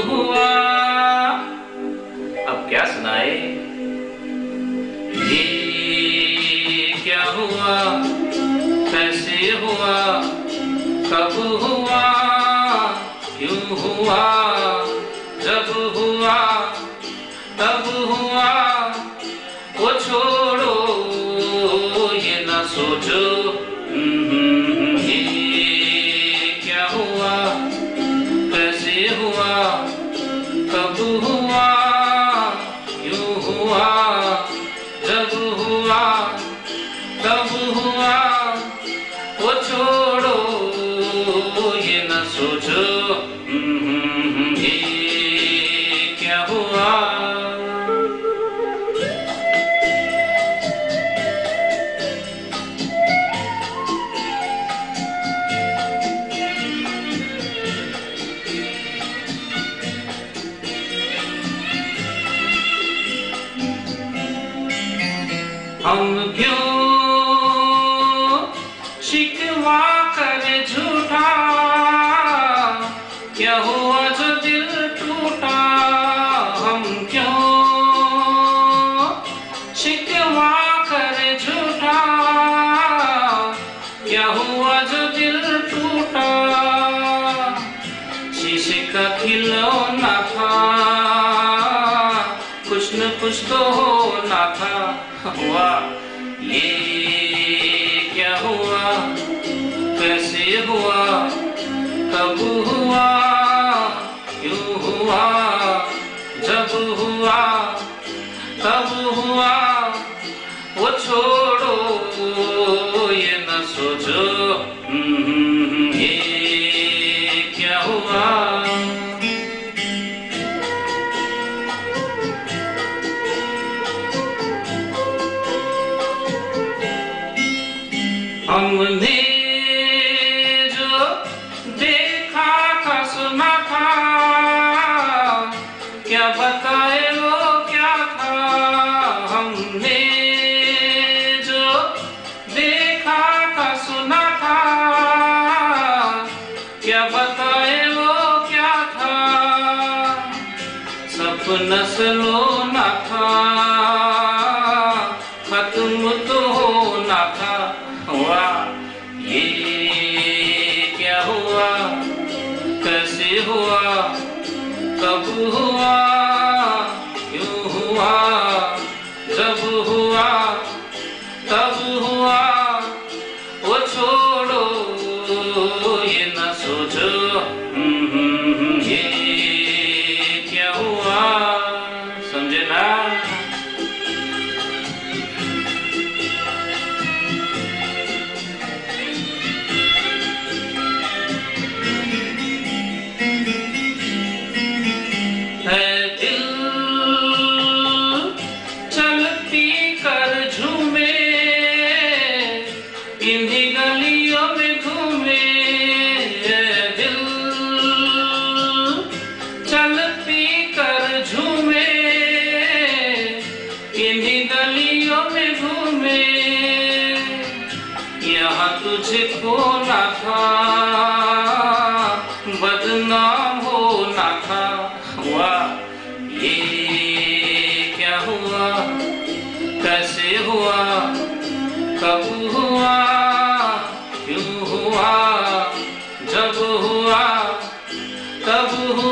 हुआ। अब क्या सुनाए? ये क्या हुआ, कैसे हुआ, कब हुआ, क्यों हुआ, जब हुआ तब हुआ। वो छोड़ो ये ना सोचो, ये क्या हुआ, कैसे हुआ, कब हुआ, क्यों हुआ, जब हुआ तब हुआ। वो छोड़ो ये ना सोचो, ये क्या हुआ। हम क्यों शिकवा करे झूठा, क्या हुआ जो दिल टूटा। हम क्यों शिकवा करे झूठा, क्या हुआ जो दिल टूटा। शीशे का खिलौना था, कुछ न कुछ तो होना था। हुआ ये क्या हुआ, कैसे हुआ, कब हुआ, क्यों हुआ, जब हुआ तब हुआ। वो छोड़ो ये न सोचो, ये क्या हुआ। हमने जो देखा था सुना था, क्या बताए वो क्या था। हमने जो देखा था सुना था, क्या बताए वो क्या था। सपना सलोना था, खत्म तो होना था। हुआ ये क्या हुआ, कैसे हुआ, कब हुआ, क्यों हुआ, जब हुआ तब हुआ। वो छोड़ो ये ना सोचो, ये क्या हुआ। समझे ना? इन्हीं गलियों में घूमे दिल, चल पी कर झूमे। इन्हीं गलियों में घूमे, यहाँ तुझे खोना था, बदनाम होना था। हुआ ये क्या हुआ, कैसे हुआ, कब हुआ, क्यों हुआ, जब हुआ तब हुआ।